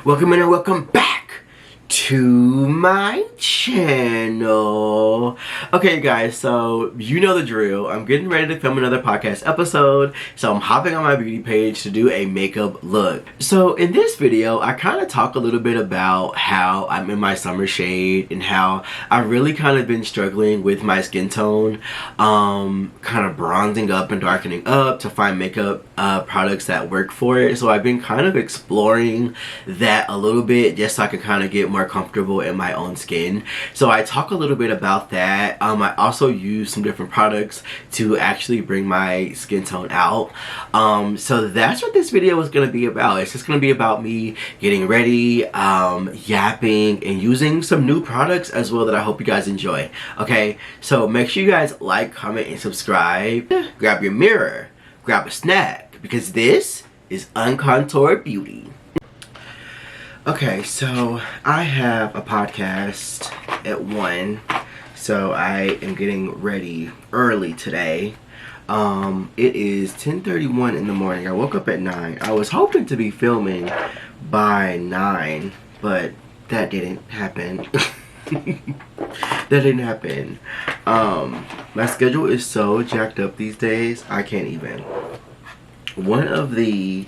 Welcome in and welcome back to my channel. Okay guys, so you know the drill. I'm getting ready to film another podcast episode, so I'm hopping on my beauty page to do a makeup look. So in this video, I kind of talk a little bit about how I'm in my summer shade and how I've really kind of been struggling with my skin tone, kind of bronzing up and darkening up to find makeup products that work for it. So I've been kind of exploring that a little bit just so I can kind of get more comfortable in my own skin. So I talk a little bit about that. I also use some different products to actually bring my skin tone out. So that's what this video is going to be about. It's just going to be about me getting ready, yapping, and using some new products as well that I hope you guys enjoy. Okay, so make sure you guys like, comment, and subscribe. Grab your mirror, grab a snack, because this is Uncontoured Beauty. Okay, so I have a podcast at 1, so I am getting ready early today. It is 10:31 in the morning. I woke up at 9. I was hoping to be filming by 9, but that didn't happen. That didn't happen. My schedule is so jacked up these days, I can't even. One of the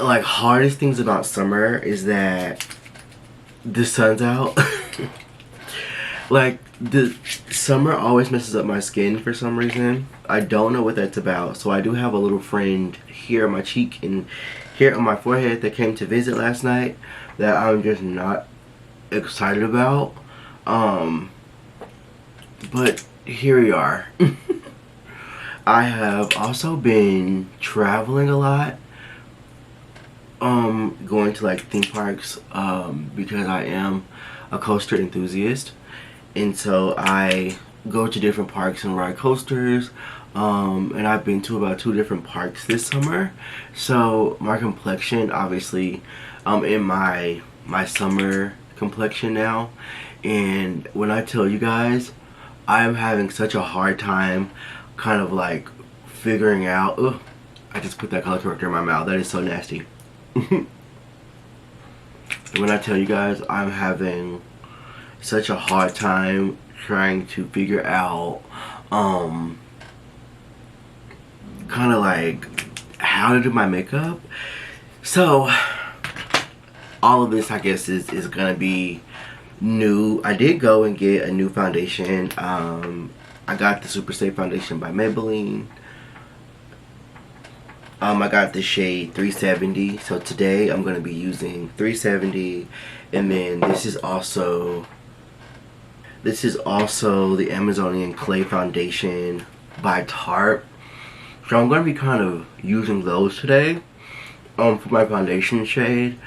hardest things about summer is that the sun's out. The summer always messes up my skin for some reason. I don't know what that's about. So I do have a little friend here on my cheek and here on my forehead that came to visit last night that I'm just not excited about. But here we are. I have also been traveling a lot. Going to theme parks because I am a coaster enthusiast, and so I go to different parks and ride coasters, and I've been to about 2 different parks this summer. So my complexion, obviously, I'm in my summer complexion now, and when I tell you guys, I am having such a hard time kind of figuring out, ugh, I just put that color corrector in my mouth. That is so nasty. When I tell you guys, I'm having such a hard time trying to figure out kind of how to do my makeup. So all of this, I guess, is gonna be new. I did go and get a new foundation. I got the Super Safe foundation by Maybelline. I got the shade 370, so today I'm going to be using 370, and then this is also the Amazonian Clay foundation by Tarte. So I'm going to be kind of using those today for my foundation shade.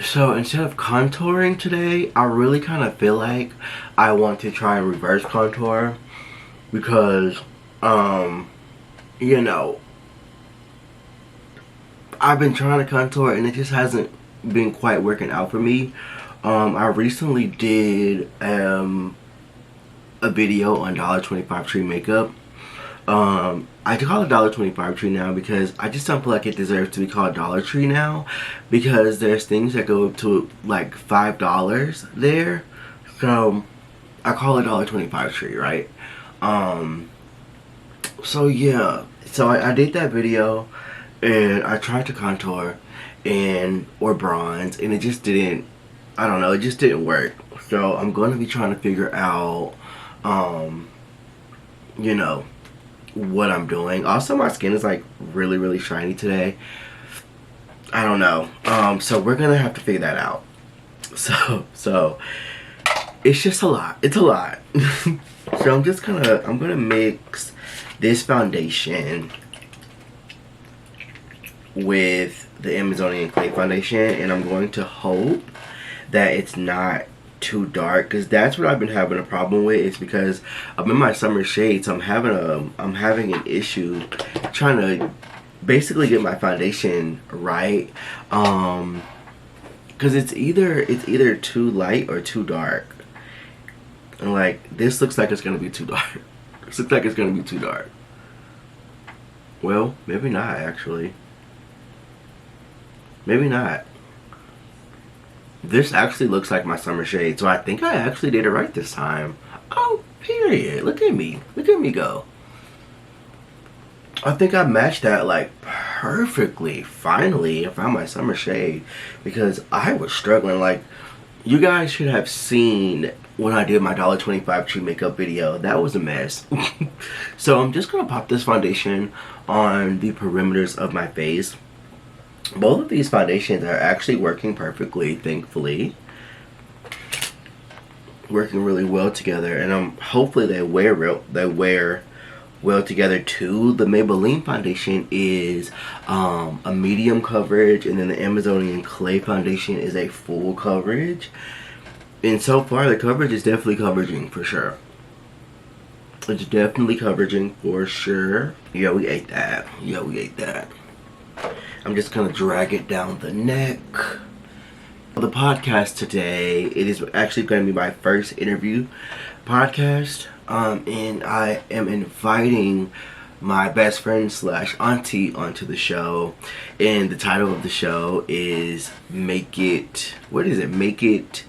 So instead of contouring today, I really kind of feel like I want to try and reverse contour because, you know, I've been trying to contour and it just hasn't been quite working out for me. I recently did a video on $1.25 Tree makeup. I call it $1.25 Tree now because I just don't feel like it deserves to be called Dollar Tree now, because there's things that go up to $5 there. So I call it $1.25 Tree, right? So yeah, so I did that video. And I tried to contour or bronze, and it just didn't, I don't know, it just didn't work. So I'm going to be trying to figure out, you know, what I'm doing. Also, my skin is really, really shiny today. I don't know. So we're going to have to figure that out. So it's just a lot. It's a lot. So I'm going to mix this foundation with the Amazonian Clay foundation, and I'm going to hope that it's not too dark, because that's what I've been having a problem with. Is because I'm in my summer shade, so I'm having an issue trying to basically get my foundation right, because it's either too light or too dark, and this looks like it's gonna be too dark. This looks like it's gonna be too dark. Well, maybe not actually. Maybe not. This actually looks like my summer shade, so I think I actually did it right this time. Oh, period. Look at me. Look at me go. I think I matched that like perfectly. Finally, I found my summer shade because I was struggling. Like, you guys should have seen when I did my $1.25 tree makeup video. That was a mess. So I'm just gonna pop this foundation on the perimeters of my face. Both of these foundations are actually working perfectly, thankfully. Working really well together, and hopefully they wear well together too. The Maybelline foundation is a medium coverage, and then the Amazonian Clay foundation is a full coverage. And so far the coverage is definitely coveraging for sure. It's definitely coveraging for sure. Yeah, we ate that. Yeah, we ate that. I'm just gonna drag it down the neck. The podcast today, it is actually going to be my first interview podcast, and I am inviting my best friend slash auntie onto the show, and the title of the show is Make It, what is it? Make It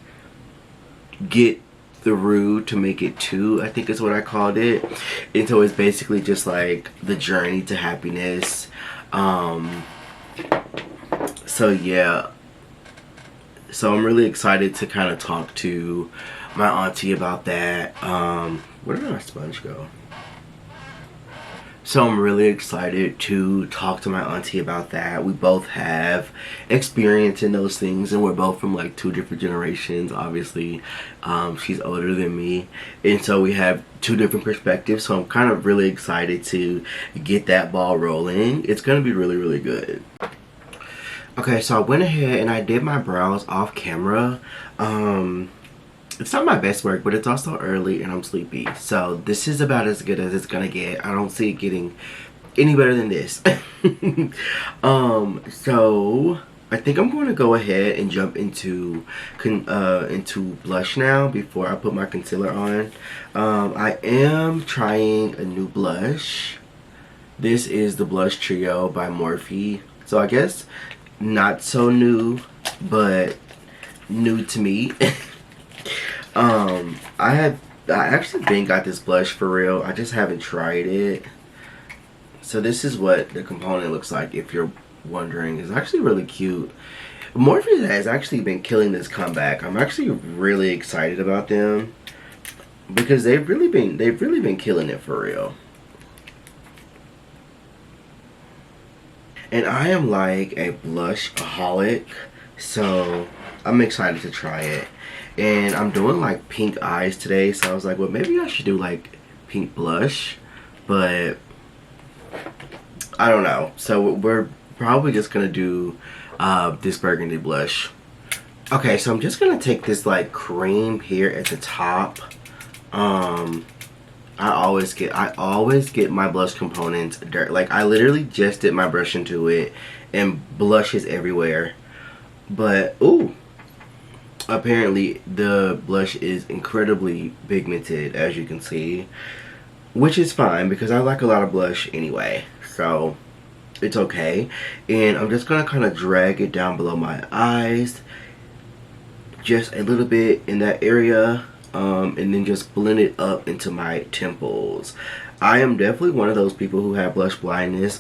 Get Through to Make It To, I think is what I called it. And so it's basically just like the journey to happiness. So yeah. So I'm really excited to kind of talk to my auntie about that. Where did my sponge go? So I'm really excited to talk to my auntie about that. We both have experience in those things, and we're both from like 2 different generations. Obviously, she's older than me, and so we have 2 different perspectives. So I'm kind of really excited to get that ball rolling. It's gonna be really, really good. Okay, so I went ahead and I did my brows off camera. It's not my best work, but it's also early and I'm sleepy. So this is about as good as it's gonna get. I don't see it getting any better than this. So I think I'm going to go ahead and jump into blush now before I put my concealer on. I am trying a new blush. This is the Blush Trio by Morphe. So I guess not so new, but new to me. I actually been got this blush for real. I just haven't tried it. So this is what the component looks like, if you're wondering. It's actually really cute. Morphe has actually been killing this comeback. I'm actually really excited about them because they've really been killing it for real. And I am like a blush-aholic, so I'm excited to try it. And I'm doing like pink eyes today, so I was like, well, maybe I should do like pink blush, but I don't know. So we're probably just gonna do this burgundy blush. Okay, so I'm just gonna take this like cream here at the top. I always get my blush components dirt. Like, I literally just dip my brush into it and blush is everywhere. But ooh, apparently the blush is incredibly pigmented, as you can see, which is fine because I like a lot of blush anyway, so it's okay. And I'm just gonna kind of drag it down below my eyes just a little bit in that area. And then just blend it up into my temples. I am definitely one of those people who have blush blindness.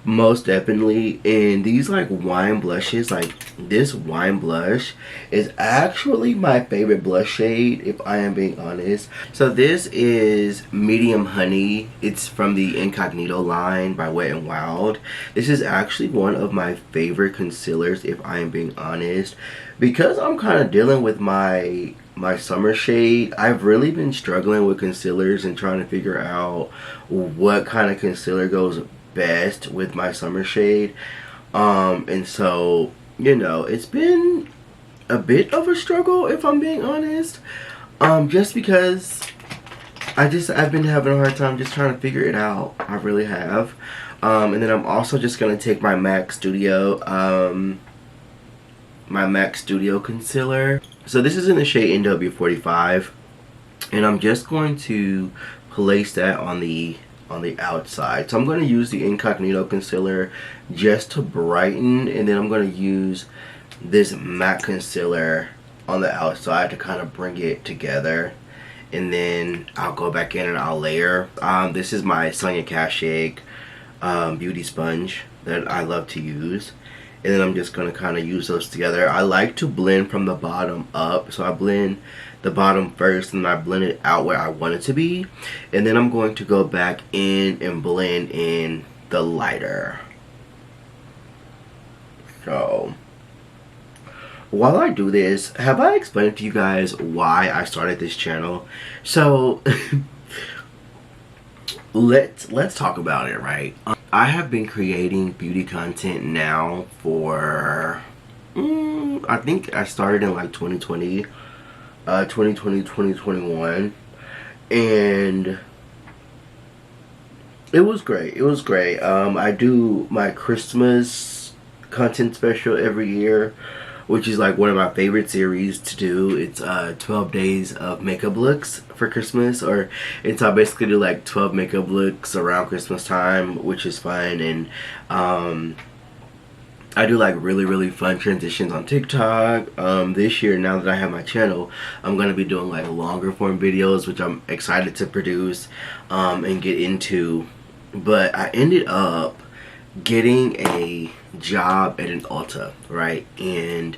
Most definitely. And these like wine blushes, like this wine blush is actually my favorite blush shade, if I am being honest. So this is Medium Honey. It's from the Incognito line by Wet n Wild. This is actually one of my favorite concealers, if I am being honest, because I'm kind of dealing with my summer shade. I've really been struggling with concealers and trying to figure out what kind of concealer goes best with my summer shade. And so, you know, it's been a bit of a struggle, if I'm being honest. Just because I've been having a hard time just trying to figure it out. I really have. And then I'm also just gonna take my MAC Studio concealer. So this is in the shade NW45, and I'm just going to place that on the on the outside. So I'm going to use the Incognito concealer just to brighten, and then I'm going to use this matte concealer on the outside to kind of bring it together. And then I'll go back in and I'll layer. This is my Sonia Kashuk beauty sponge that I love to use. And then I'm just going to kind of use those together. I like to blend from the bottom up. So I blend the bottom first and I blend it out where I want it to be. And then I'm going to go back in and blend in the lighter. So while I do this, have I explained to you guys why I started this channel? So let's talk about it, right? I have been creating beauty content now for I think I started in like 2020, 2021, and it was great. It was great. I do my Christmas content special every year, which is like one of my favorite series to do. It's 12 days of makeup looks for Christmas, or it's I basically do like 12 makeup looks around Christmas time, which is fun. And I do like really fun transitions on TikTok. This year, now that I have my channel, I'm gonna be doing like longer form videos, which I'm excited to produce and get into. But I ended up getting a job at an Ulta, right? And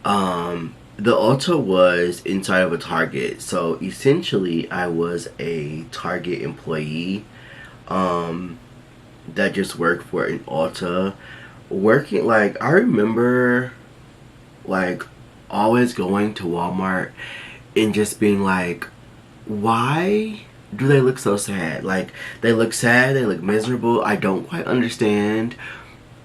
the Ulta was inside of a Target, so essentially I was a Target employee that just worked for an Ulta, working like I remember like always going to Walmart and just being like, why do they look so sad? Like, they look sad, they look miserable. I don't quite understand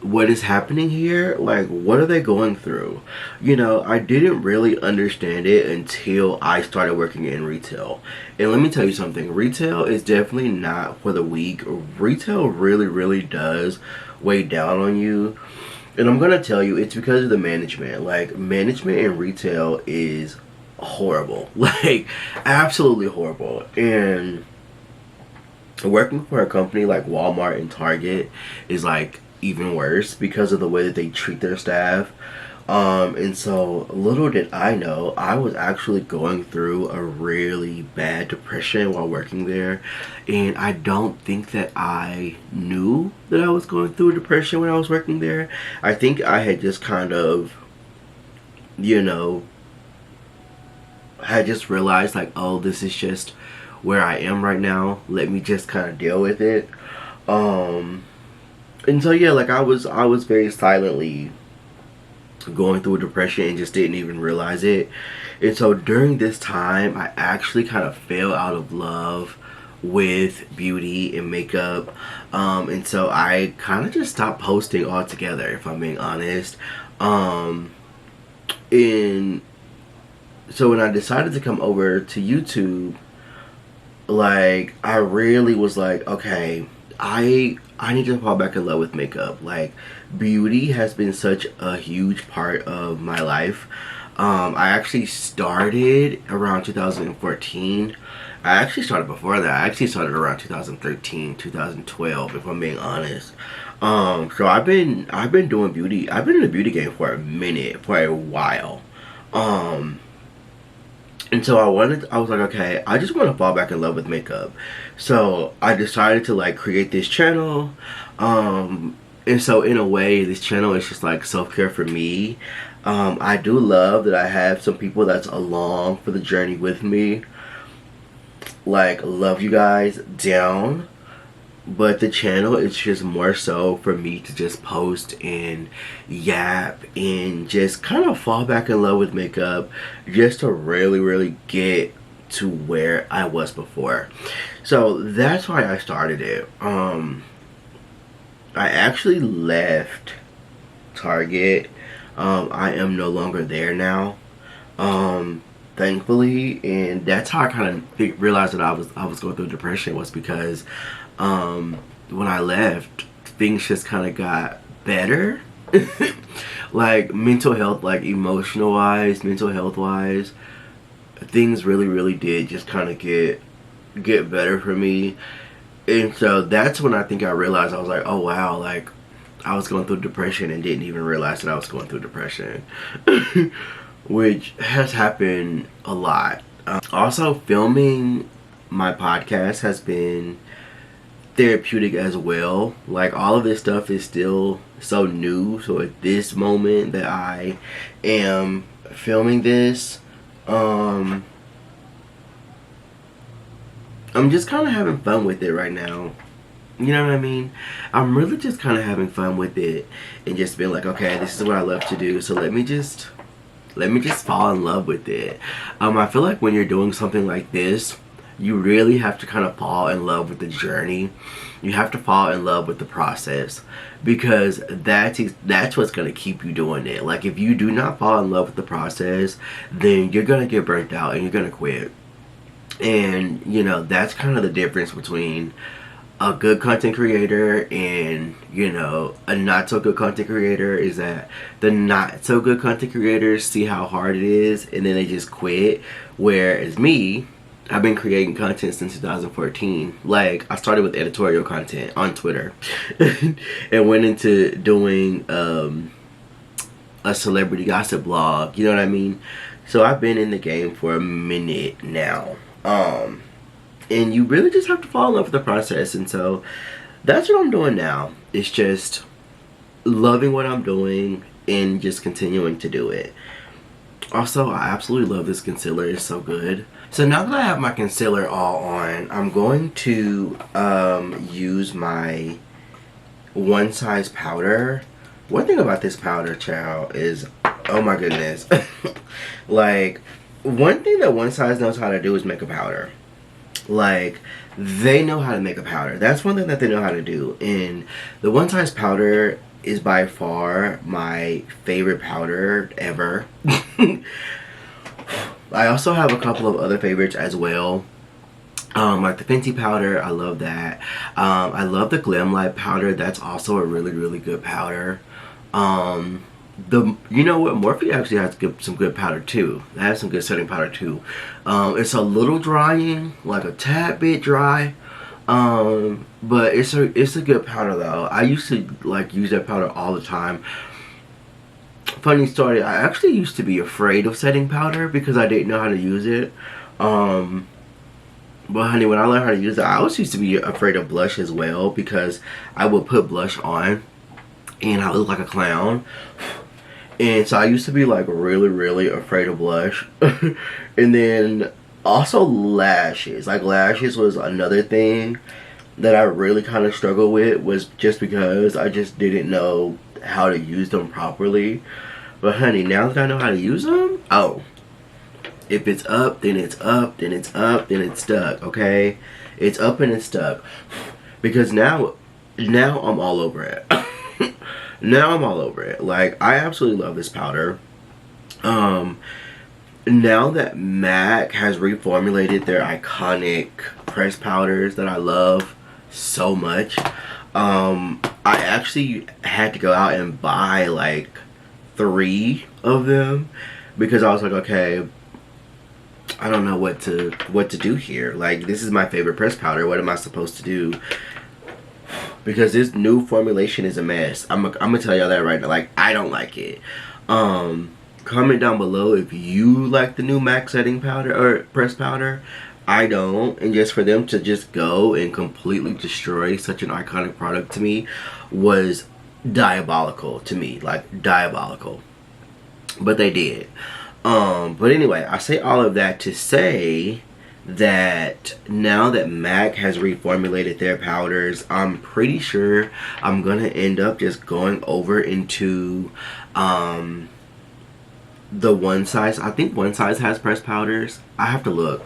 what is happening here. Like, what are they going through? You know, I didn't really understand it until I started working in retail. And let me tell you something, retail is definitely not for the weak. Retail really does weigh down on you. And I'm gonna tell you, it's because of the management. Like, management in retail is horrible. Like, absolutely horrible. And working for a company like Walmart and Target is like even worse because of the way that they treat their staff. And so little did I know, I was actually going through a really bad depression while working there. And I don't think that I knew that I was going through a depression when I was working there. I think I had just kind of, you know, I just realized like, oh, this is just where I am right now. Let me just kind of deal with it. And so yeah, like I was very silently going through a depression and just didn't even realize it. And so during this time, I actually kind of fell out of love with beauty and makeup. And so I kind of just stopped posting altogether, if I'm being honest. And so when I decided to come over to YouTube, like, I really was like, okay, I need to fall back in love with makeup. Like, beauty has been such a huge part of my life. I actually started around 2014. I actually started before that. I actually started around 2013, 2012, if I'm being honest. So I've been doing beauty. I've been in the beauty game for a minute, for a while. And so I was like, okay, I just want to fall back in love with makeup. So I decided to like create this channel. And so in a way, this channel is just like self-care for me. I do love that I have some people that's along for the journey with me. Like, love you guys down. But the channel is just more so for me to just post and yap and just kind of fall back in love with makeup, just to really get to where I was before. So that's why I started it. I actually left Target. I am no longer there now, thankfully, and that's how I kind of realized that I was going through depression, was because when I left, things just kind of got better. Like, mental health, like emotional wise, mental health wise, things really did just kind of get better for me. And so that's when I think I realized, I was like, oh wow, like I was going through depression and didn't even realize that I was going through depression. Which has happened a lot. Also, filming my podcast has been therapeutic as well. Like, all of this stuff is still so new. So at this moment that I am filming this, I'm just kind of having fun with it right now. You know what I mean? I'm really just kind of having fun with it and just being like, okay, this is what I love to do, so let me just fall in love with it. I feel like when you're doing something like this, you really have to kind of fall in love with the journey. You have to fall in love with the process, because that's what's going to keep you doing it. Like, if you do not fall in love with the process, then you're going to get burnt out and you're going to quit. And, you know, that's kind of the difference between a good content creator and, you know, a not so good content creator, is that the not so good content creators see how hard it is and then they just quit. Whereas me, I've been creating content since 2014. Like, I started with editorial content on Twitter and went into doing a celebrity gossip blog, you know what I mean? So I've been in the game for a minute now. And you really just have to fall in love with the process. And so that's what I'm doing now. It's just loving what I'm doing and just continuing to do it. Also, I absolutely love this concealer. It's so good. So now that I have my concealer all on, I'm going to use my One Size powder. One thing about this powder, child, is, oh my goodness. Like, one thing that One Size knows how to do is make a powder. Like, they know how to make a powder. That's one thing that they know how to do. And the One Size powder is by far my favorite powder ever. I also have a couple of other favorites as well. Like the Fenty powder, I love that. I love the Glam Light powder. That's also a really, really good powder. You know what, Morphe actually has some good powder too. It has some good setting powder too. It's a little drying, like a tad bit dry, but it's a good powder though. I used to like use that powder all the time. Funny story, I actually used to be afraid of setting powder because I didn't know how to use it. But honey, when I learned how to use it, I also used to be afraid of blush as well, because I would put blush on and I look like a clown. And so I used to be like really, really afraid of blush. And then also lashes. Like, lashes was another thing that I really kind of struggled with, was just because I just didn't know how to use them properly. But honey, now that I know how to use them, oh, if it's up, then it's up, then it's up, then it's stuck, okay? It's up and it's stuck. Because now I'm all over it. Now I'm all over it. Like, I absolutely love this powder. Now that MAC has reformulated their iconic pressed powders that I love so much, I actually had to go out and buy like 3 of them, because I was like, okay, I don't know what to do here. Like, this is my favorite pressed powder. What am I supposed to do? Because this new formulation is a mess. I'm gonna tell y'all that right now. Like, I don't like it. Comment down below if you like the new MAC setting powder or pressed powder. I don't. And just for them to just go and completely destroy such an iconic product to me was diabolical to me. Like, diabolical. But they did. But anyway, I say all of that to say that now that MAC has reformulated their powders, I'm pretty sure I'm gonna end up just going over into the One Size. I think One Size has pressed powders. I have to look,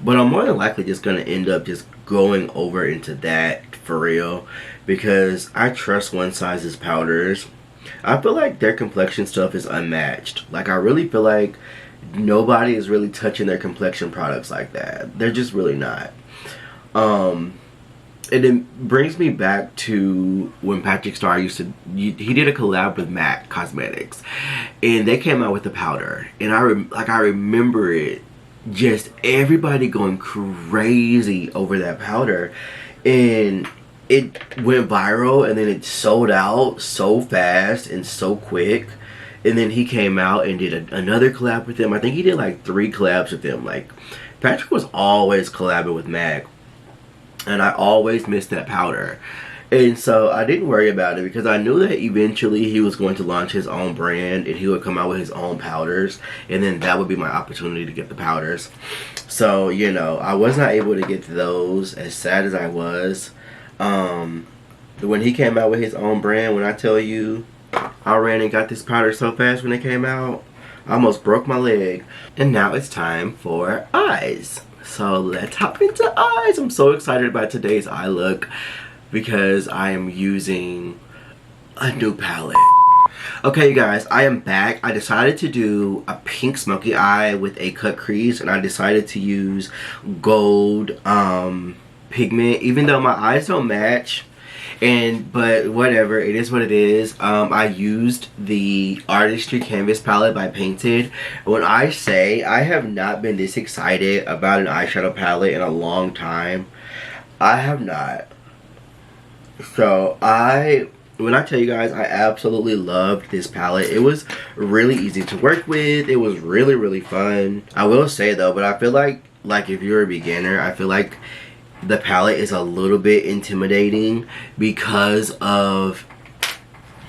but I'm more than likely just gonna end up just going over into that for real, because I trust One Size's powders. I feel like their complexion stuff is unmatched. Like, I really feel like nobody is really touching their complexion products like that. They're just really not. And it brings me back to when Patrick Starr he did a collab with MAC Cosmetics, and they came out with the powder, and I remember it, just everybody going crazy over that powder. and it went viral, and then it sold out so fast and so quick. And then he came out and did another collab with them. I think he did like 3 collabs with them. Like, Patrick was always collabing with MAC, and I always missed that powder. And so I didn't worry about it because I knew that eventually he was going to launch his own brand and he would come out with his own powders, and then that would be my opportunity to get the powders. So, you know, I was not able to get those, as sad as I was. When he came out with his own brand, when I tell you I ran and got this powder so fast when it came out, I almost broke my leg. And now it's time for eyes. So let's hop into eyes. I'm so excited about today's eye look because I am using a new palette. Okay, you guys, I am back. I decided to do a pink smoky eye with a cut crease, and I decided to use gold pigment, even though my eyes don't match. But whatever, it is what it is. I used the Artistry Canvas palette by Painted. When I say I have not been this excited about an eyeshadow palette in a long time, I have not. So when I tell you guys, I absolutely loved this palette. It was really easy to work with. It was really, really fun. I will say though, but I feel like if you're a beginner, I feel like the palette is a little bit intimidating because of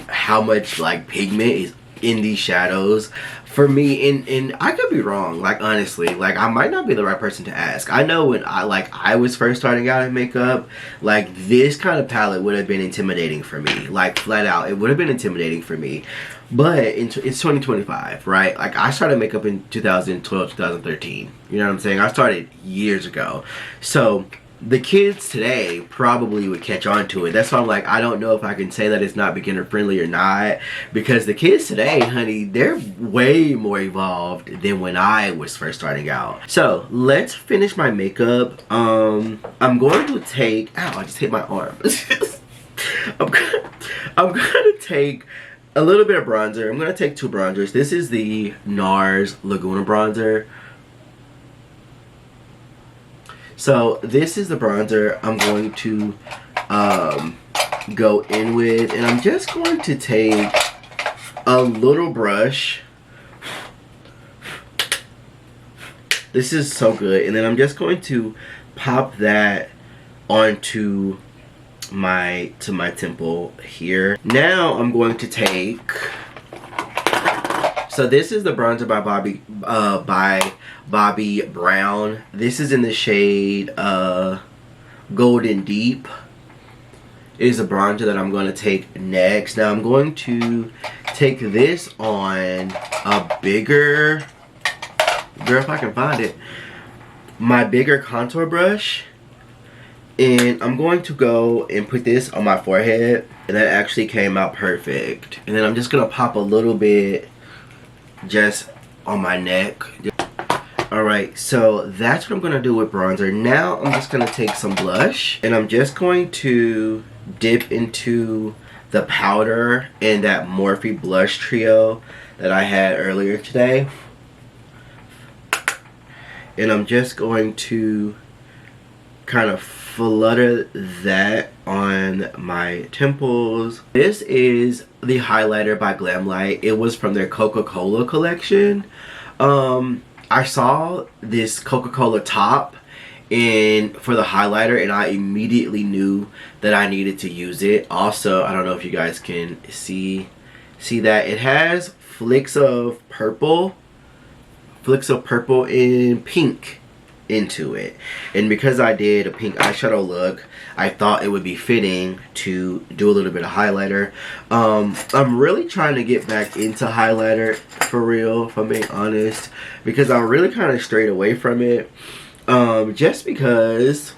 how much like pigment is in these shadows. For me, and I could be wrong, like honestly, like I might not be the right person to ask. I know when I was first starting out in makeup, like this kind of palette would have been intimidating for me, like flat out, it would have been intimidating for me. But it's 2025, right? Like I started makeup in 2012, 2013. You know what I'm saying? I started years ago. So the kids today probably would catch on to it. That's why I'm like, I don't know if I can say that it's not beginner friendly or not, because the kids today, honey, they're way more evolved than when I was first starting out. So let's finish my makeup. I'm going to take, ow, I just hit my arm. I'm gonna take a little bit of bronzer. I'm gonna take 2 bronzers. This is the NARS Laguna bronzer. So this is the bronzer I'm going to go in with, and I'm just going to take a little brush. This is so good, and then I'm just going to pop that onto my temple here. Now I'm going to take, so this is the bronzer by Bobbi Brown. This is in the shade Golden Deep. It is a bronzer that I'm going to take next. Now I'm going to take this on a bigger, girl, if I can find it, my bigger contour brush, and I'm going to go and put this on my forehead, and that actually came out perfect. And then I'm just going to pop a little bit just on my neck. Alright, so that's what I'm going to do with bronzer. Now I'm just going to take some blush, and I'm just going to dip into the powder in that Morphe blush trio that I had earlier today. And I'm just going to kind of flutter that on my temples. This is the highlighter by Glamlight. It was from their Coca-Cola collection. I saw this Coca-Cola top for the highlighter, and I immediately knew that I needed to use it. Also, I don't know if you guys can see that it has flicks of purple and pink into it, and because I did a pink eyeshadow look, I thought it would be fitting to do a little bit of highlighter. I'm really trying to get back into highlighter for real, if I'm being honest, because I really kind of strayed away from it, just because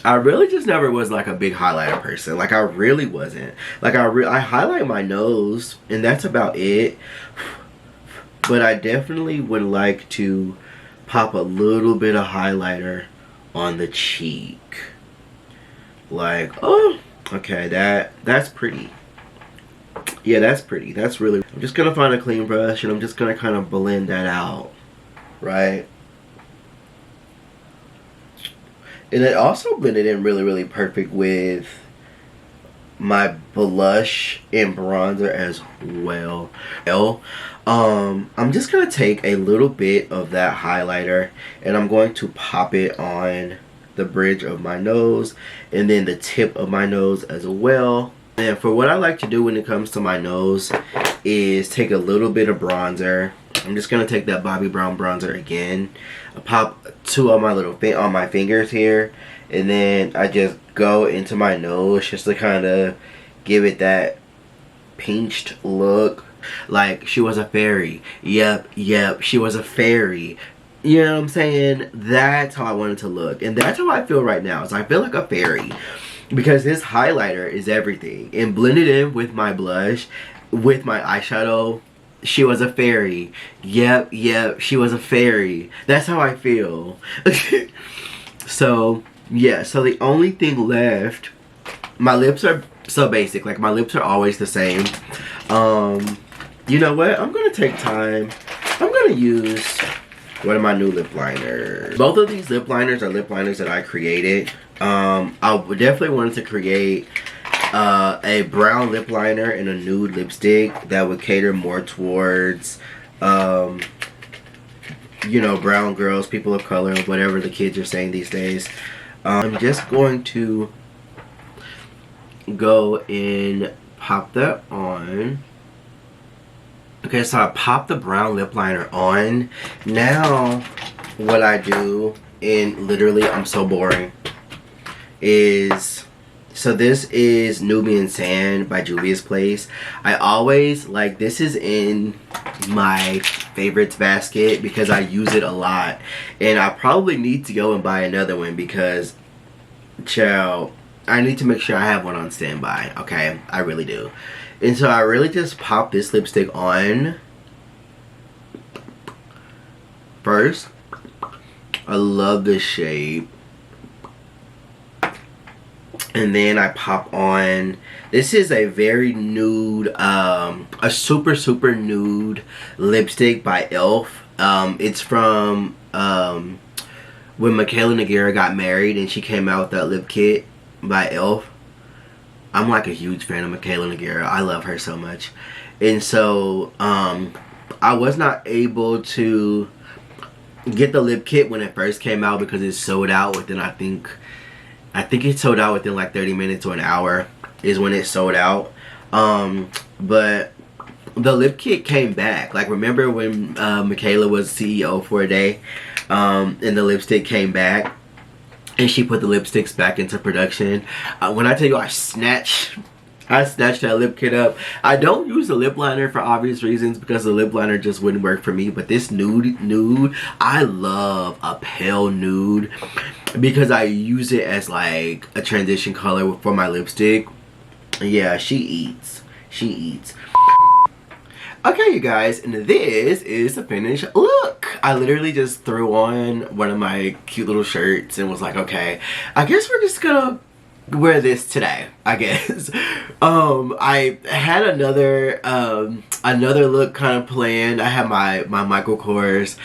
I really just never was like a big highlighter person. Like I really wasn't. Like I highlight my nose and that's about it, but I definitely would like to pop a little bit of highlighter on the cheek. Like, oh, okay, that's pretty. Yeah, that's pretty. That's really, I'm just gonna find a clean brush and I'm just gonna kind of blend that out, right? And it also blended in really perfect with my blush and bronzer as well. I'm just gonna take a little bit of that highlighter and I'm going to pop it on the bridge of my nose and then the tip of my nose as well. And for what I like to do when it comes to my nose is take a little bit of bronzer. I'm just gonna take that Bobbi Brown bronzer again. I pop two on my on my fingers here, and then I just go into my nose just to kind of give it that pinched look, like she was a fairy. Yep, she was a fairy. You know what I'm saying? That's how I wanted to look, and that's how I feel right now. So I feel like a fairy because this highlighter is everything, and blended in with my blush, with my eyeshadow. She was a fairy. Yep, she was a fairy. That's how I feel. So yeah, so the only thing left, my lips are so basic, like my lips are always the same. You know what, I'm gonna take time. I'm gonna use one of my new lip liners. Both of these lip liners are lip liners that I created. I definitely wanted to create a brown lip liner and a nude lipstick that would cater more towards you know, brown girls, people of color, whatever the kids are saying these days. I'm just going to go and pop that on. Okay, so I popped the brown lip liner on. Now what I do, and literally I'm so boring, is, so this is Nubian Sand by Juvia's Place. I always, like, this is in my favorites basket because I use it a lot, and I probably need to go and buy another one because, child, I need to make sure I have one on standby. Okay, I really do. And so I really just pop this lipstick on first. I love this shade. And then I pop on, this is a very nude, a super nude lipstick by e.l.f. It's from when Michaela Nogueira got married and she came out with that lip kit by e.l.f. I'm like a huge fan of Michaela Nogueira. I love her so much. And so I was not able to get the lip kit when it first came out because it sold out within, I think it sold out within like 30 minutes or an hour is when it sold out. But the lip kit came back. Like, remember when Michaela was CEO for a day, and the lipstick came back and she put the lipsticks back into production. When I tell you I snatched that lip kit up. I don't use the lip liner for obvious reasons because the lip liner just wouldn't work for me. But this nude, I love a pale nude because I use it as like a transition color for my lipstick. Yeah, she eats. Okay, you guys, and this is the finished look. I literally just threw on one of my cute little shirts and was like, okay, I guess we're just gonna wear this today, I guess. I had another look kind of planned. I had my Michael Kors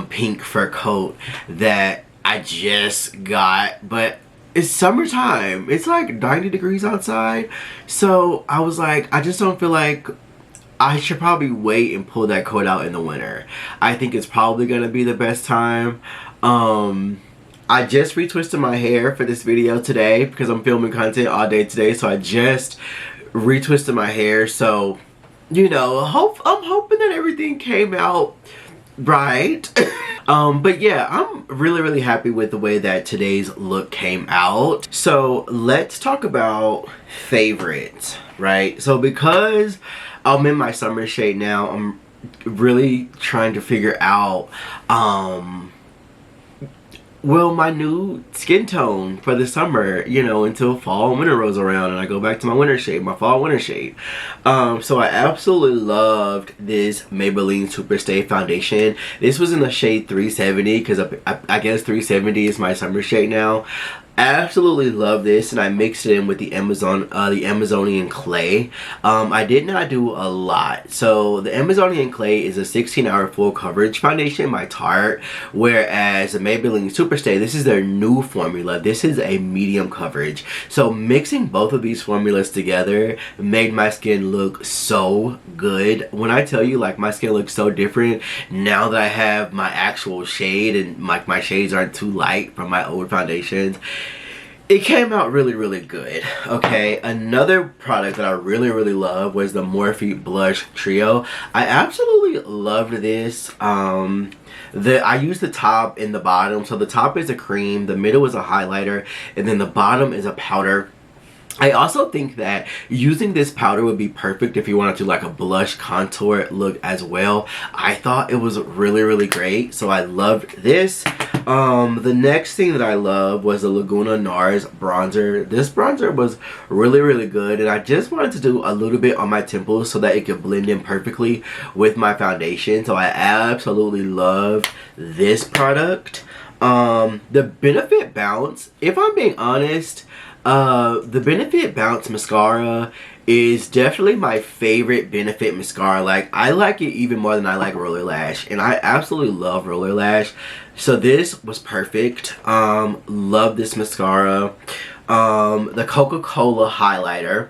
pink fur coat that I just got, but it's summertime. It's like 90 degrees outside, so I was like, I just don't feel like I should probably wait and pull that coat out in the winter. I think it's probably gonna be the best time. I just retwisted my hair for this video today because I'm filming content all day today, so I just retwisted my hair. So, you know, I'm hoping that everything came out right. But yeah, I'm really happy with the way that today's look came out. So let's talk about favorites, right? So because I'm in my summer shade now, I'm really trying to figure out well, my new skin tone for the summer, you know, until fall and winter rolls around and I go back to my winter shade, my fall winter shade. So I absolutely loved this Maybelline Superstay foundation. This was in the shade 370 because I guess 370 is my summer shade now. Absolutely love this, and I mixed it in with the Amazonian clay. I did not do a lot. So the Amazonian clay is a 16-hour full coverage foundation by Tarte, whereas the Maybelline Superstay, this is their new formula. This is a medium coverage. So mixing both of these formulas together made my skin look so good. When I tell you, like, my skin looks so different now that I have my actual shade, and like my shades aren't too light from my old foundations. It came out really good. Okay, another product that I really love was the Morphe Blush Trio. I absolutely loved this. I used the top and the bottom. So the top is a cream, the middle is a highlighter, and then the bottom is a powder. I also think that using this powder would be perfect if you wanted to do like a blush contour look as well. I thought it was really great, so I loved this. The next thing that I love was the Laguna NARS bronzer. This bronzer was really good, and I just wanted to do a little bit on my temples so that it could blend in perfectly with my foundation. So I absolutely love this product. The Benefit Bounce, if I'm being honest, the Benefit Bounce mascara is definitely my favorite Benefit mascara. Like, I like it even more than I like Roller Lash, and I absolutely love Roller Lash. So this was perfect. Love this mascara. The Coca-Cola highlighter.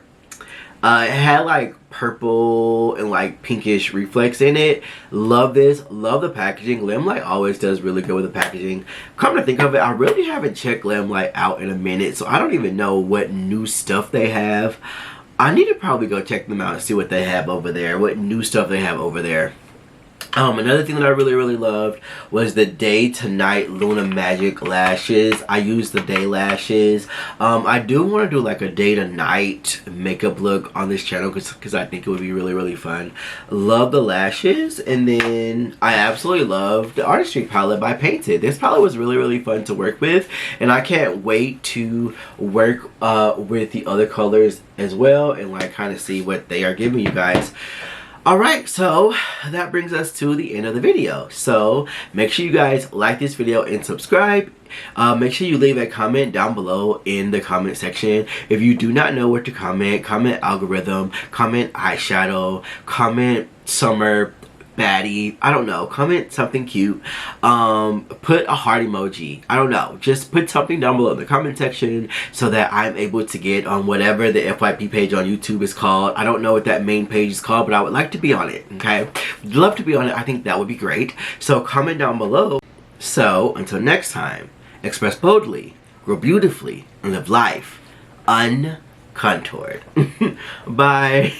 It had like purple and like pinkish reflex in it. Love this. Love the packaging. Limelight always does really good with the packaging. Come to think of it, I really haven't checked Limelight out in a minute, so I don't even know what new stuff they have. I need to probably go check them out and see what they have over there, what new stuff they have over there. Another thing that I really loved was the Day to Night Luna Magic lashes. I use the day lashes. I do want to do like a day to night makeup look on this channel because I think it would be really fun. Love the lashes. And then I absolutely love the Artistry palette by Painted. This palette was really fun to work with, and I can't wait to work with the other colors as well and like kind of see what they are giving you guys. Alright, so that brings us to the end of the video. So make sure you guys like this video and subscribe. Make sure you leave a comment down below in the comment section. If you do not know what to comment, comment algorithm, comment eyeshadow, comment summer, baddie, I don't know, comment something cute, put a heart emoji, I don't know, just put something down below in the comment section so that I'm able to get on whatever the FYP page on YouTube is called. I don't know what that main page is called, but I would like to be on it. Okay, would love to be on it. I think that would be great, so comment down below. So until next time, express boldly, grow beautifully, and live life uncontoured. Bye.